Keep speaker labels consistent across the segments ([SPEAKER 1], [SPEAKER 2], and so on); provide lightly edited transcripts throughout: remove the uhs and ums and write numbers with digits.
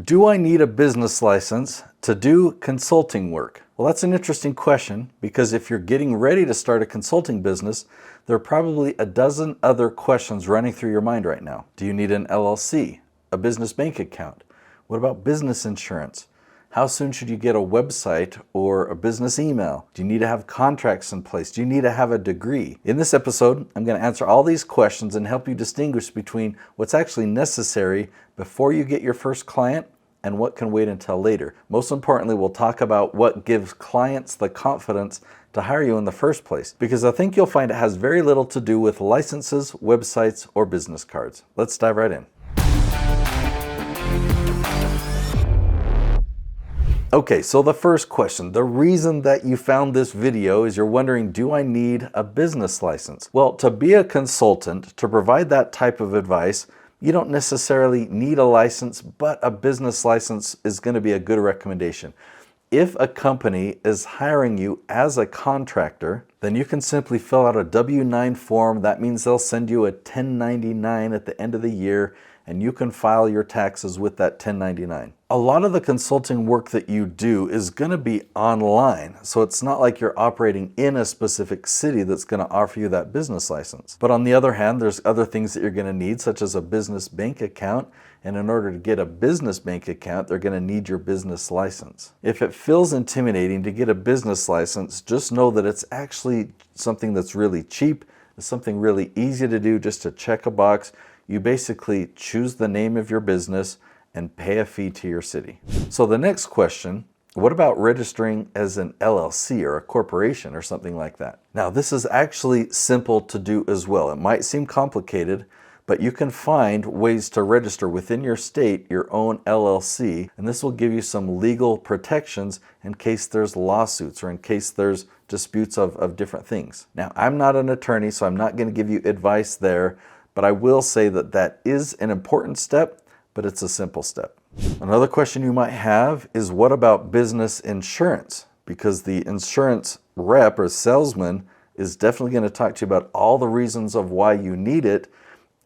[SPEAKER 1] Do I need a business license to do consulting work? Well, that's an interesting question because if you're getting ready to start a consulting business, there are probably a dozen other questions running through your mind right now. Do you need an LLC, a business bank account? What about business insurance? How soon should you get a website or a business email? Do you need to have contracts in place? Do you need to have a degree? In this episode, I'm going to answer all these questions and help you distinguish between what's actually necessary before you get your first client and what can wait until later. Most importantly, we'll talk about what gives clients the confidence to hire you in the first place, because I think you'll find it has very little to do with licenses, websites, or business cards. Let's dive right in. Okay, so the first question, the reason that you found this video is you're wondering, do I need a business license? Well, to be a consultant, to provide that type of advice, you don't necessarily need a license, but a business license is going to be a good recommendation. If a company is hiring you as a contractor, then you can simply fill out a W-9 form. That means they'll send you a 1099 at the end of the year, and you can file your taxes with that 1099. A lot of the consulting work that you do is going to be online, so it's not like you're operating in a specific city that's going to offer you that business license. But on the other hand, there's other things that you're going to need, such as a business bank account, and in order to get a business bank account, they're going to need your business license. If it feels intimidating to get a business license, just know that it's actually something that's really cheap. It's something really easy to do, just to check a box. You basically choose the name of your business and pay a fee to your city. So the next question, what about registering as an LLC or a corporation or something like that? Now, this is actually simple to do as well. It might seem complicated, but you can find ways to register within your state your own LLC, and this will give you some legal protections in case there's lawsuits or in case there's disputes of different things. Now, I'm not an attorney, so I'm not going to give you advice there, but I will say that that is an important step, but it's a simple step. Another question you might have is, what about business insurance? Because the insurance rep or salesman is definitely going to talk to you about all the reasons of why you need it,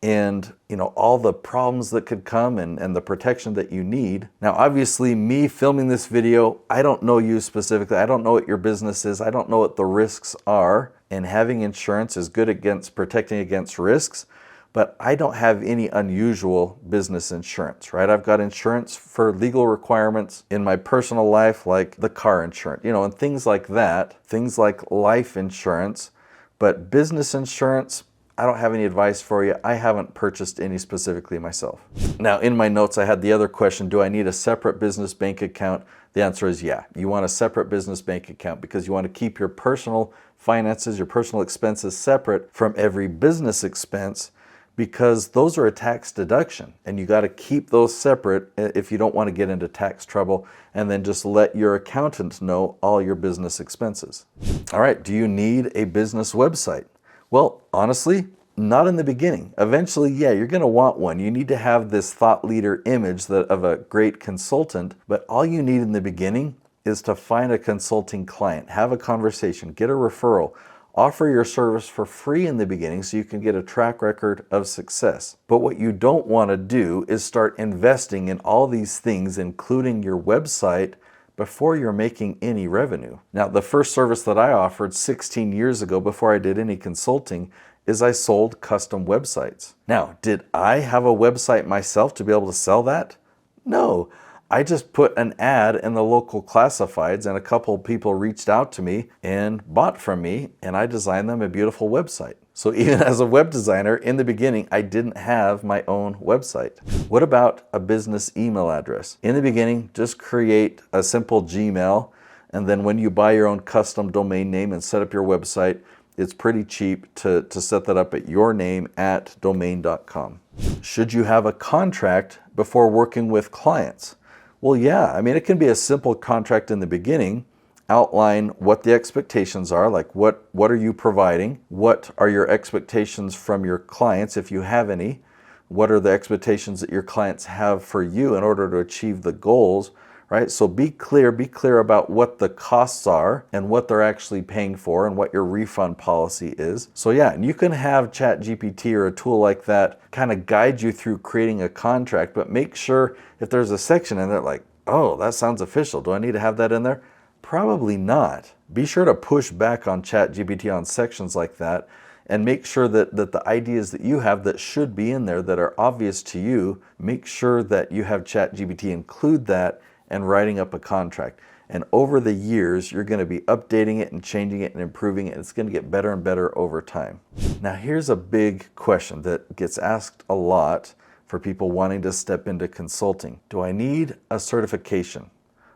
[SPEAKER 1] and all the problems that could come and the protection that you need. Now, obviously, me filming this video, I don't know you specifically. I don't know what your business is. I don't know what the risks are. And having insurance is good against protecting against risks, but I don't have any unusual business insurance, right? I've got insurance for legal requirements in my personal life, like the car insurance, and things like that, things like life insurance. But business insurance, I don't have any advice for you. I haven't purchased any specifically myself. Now, in my notes, I had the other question, do I need a separate business bank account? The answer is yeah. You want a separate business bank account because you want to keep your personal finances, your personal expenses separate from every business expense, because those are a tax deduction, and you got to keep those separate if you don't want to get into tax trouble, and then just let your accountant know all your business expenses. All right, do you need a business website? Well, honestly, not in the beginning. Eventually, yeah, you're going to want one. You need to have this thought leader image of a great consultant, but all you need in the beginning is to find a consulting client, have a conversation, get a referral, offer your service for free in the beginning so you can get a track record of success. But what you don't want to do is start investing in all these things, including your website, before you're making any revenue. Now, the first service that I offered 16 years ago, before I did any consulting, is I sold custom websites. Now, did I have a website myself to be able to sell that? No. I just put an ad in the local classifieds, and a couple of people reached out to me and bought from me, and I designed them a beautiful website. So even as a web designer, in the beginning, I didn't have my own website. What about a business email address? In the beginning, just create a simple Gmail, and then when you buy your own custom domain name and set up your website, it's pretty cheap to set that up at your name at domain.com. Should you have a contract before working with clients? Well, yeah, it can be a simple contract in the beginning. Outline what the expectations are, like what are you providing? What are your expectations from your clients, if you have any? What are the expectations that your clients have for you in order to achieve the goals? right? So be clear about what the costs are and what they're actually paying for and what your refund policy is. So yeah, and you can have ChatGPT or a tool like that kind of guide you through creating a contract, but make sure if there's a section in there like, oh, that sounds official, do I need to have that in there? Probably not. Be sure to push back on ChatGPT on sections like that and make sure that the ideas that you have that should be in there that are obvious to you, make sure that you have ChatGPT include that and writing up a contract. And over the years, you're going to be updating it and changing it and improving it. It's going to get better and better over time. Now, here's a big question that gets asked a lot for people wanting to step into consulting. Do I need a certification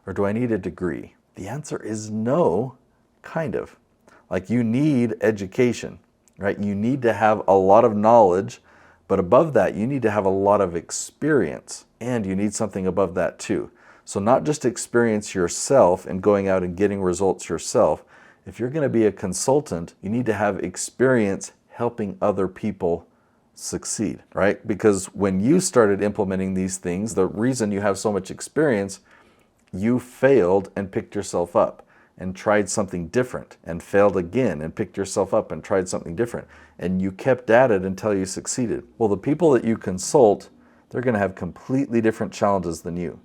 [SPEAKER 1] or do I need a degree? The answer is no, kind of. Like, you need education, right? You need to have a lot of knowledge, but above that, you need to have a lot of experience, and you need something above that too. So not just experience yourself and going out and getting results yourself. If you're going to be a consultant, you need to have experience helping other people succeed, right? Because when you started implementing these things, the reason you have so much experience, you failed and picked yourself up and tried something different and failed again and picked yourself up and tried something different. And you kept at it until you succeeded. Well, the people that you consult, they're going to have completely different challenges than you.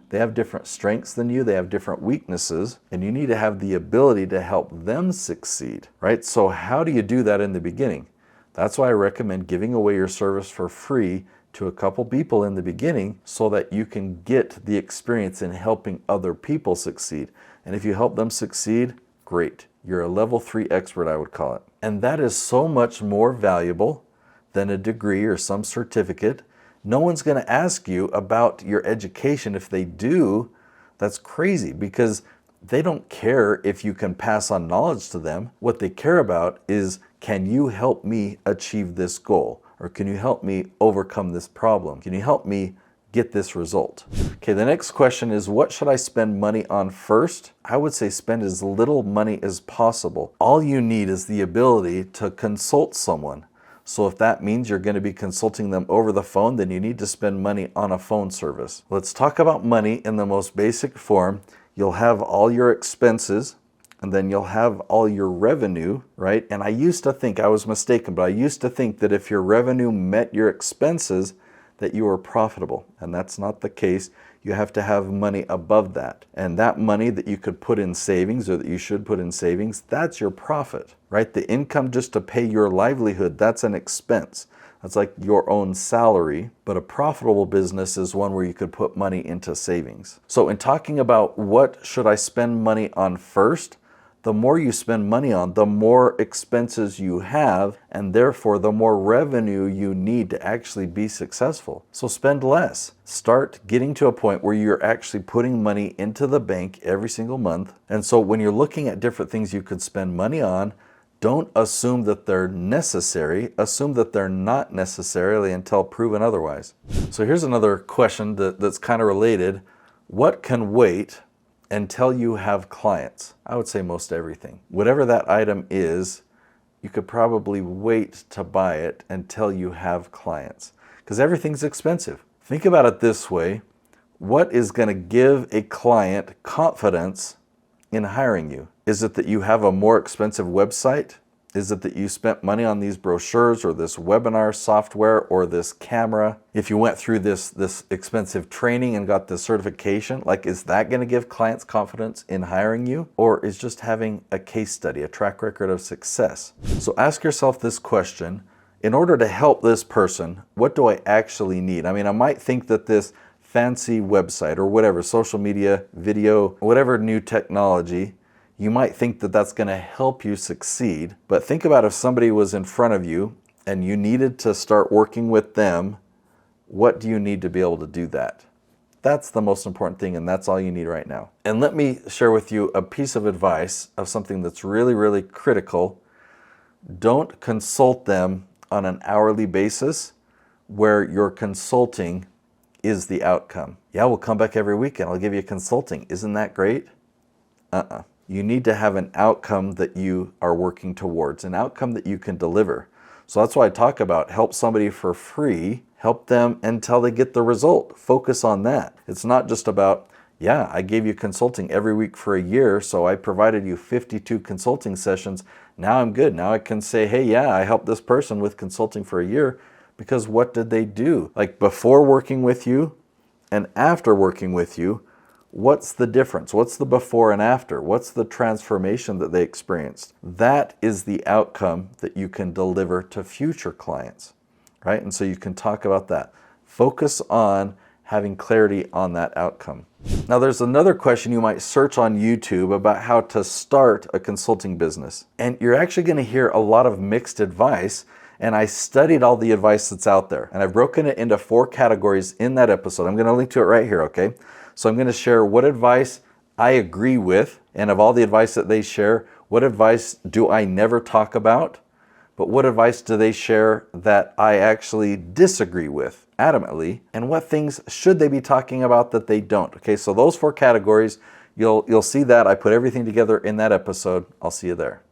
[SPEAKER 1] They have different strengths than you, they have different weaknesses, and you need to have the ability to help them succeed, right? So how do you do that in the beginning? That's why I recommend giving away your service for free to a couple people in the beginning so that you can get the experience in helping other people succeed. And if you help them succeed, great. You're a level 3 expert, I would call it. And that is so much more valuable than a degree or some certificate. No one's going to ask you about your education. If they do, that's crazy, because they don't care if you can pass on knowledge to them. What they care about is, can you help me achieve this goal? Or can you help me overcome this problem? Can you help me get this result? Okay, the next question is, what should I spend money on first? I would say spend as little money as possible. All you need is the ability to consult someone. So if that means you're going to be consulting them over the phone, then you need to spend money on a phone service. Let's talk about money in the most basic form. You'll have all your expenses, and then you'll have all your revenue, right? And I used to think, I was mistaken, but I used to think that if your revenue met your expenses, that you were profitable. And that's not the case. You have to have money above that. And that money that you could put in savings, or that you should put in savings, that's your profit, right? The income just to pay your livelihood, that's an expense. That's like your own salary. But a profitable business is one where you could put money into savings. So in talking about what should I spend money on first, the more you spend money on, the more expenses you have, and therefore the more revenue you need to actually be successful. So spend less. Start getting to a point where you're actually putting money into the bank every single month. And so when you're looking at different things you could spend money on, don't assume that they're necessary. Assume that they're not necessarily until proven otherwise. So here's another question that's kind of related. What can wait until you have clients? I would say most everything. Whatever that item is, you could probably wait to buy it until you have clients, because everything's expensive. Think about it this way. What is going to give a client confidence in hiring you? Is it that you have a more expensive website? Is it that you spent money on these brochures or this webinar software or this camera? If you went through this expensive training and got this certification, like, is that going to give clients confidence in hiring you? Or is just having a case study, a track record of success? So ask yourself this question. In order to help this person, what do I actually need? I mean, I might think that this fancy website or whatever, social media, video, whatever new technology, you might think that that's going to help you succeed. But think about if somebody was in front of you and you needed to start working with them, what do you need to be able to do that? That's the most important thing, and that's all you need right now. And let me share with you a piece of advice of something that's really, really critical. Don't consult them on an hourly basis where your consulting is the outcome. Yeah, we'll come back every week and I'll give you consulting. Isn't that great? You need to have an outcome that you are working towards, an outcome that you can deliver. So that's why I talk about help somebody for free, help them until they get the result. Focus on that. It's not just about Yeah, I gave you consulting every week for a year, so I provided you 52 consulting sessions. Now I'm good. Now I can say, hey, yeah, I helped this person with consulting for a year, because what did they do? Like before working with you and after working with you, what's the difference? What's the before and after? What's the transformation that they experienced? That is the outcome that you can deliver to future clients, right? And so you can talk about that. Focus on having clarity on that outcome. Now there's another question you might search on YouTube about how to start a consulting business. And you're actually going to hear a lot of mixed advice. And I studied all the advice that's out there. And I've broken it into 4 categories in that episode. I'm going to link to it right here, okay? So I'm going to share what advice I agree with. And of all the advice that they share, what advice do I never talk about? But what advice do they share that I actually disagree with adamantly? And what things should they be talking about that they don't? Okay, so those 4 categories, you'll see that. I put everything together in that episode. I'll see you there.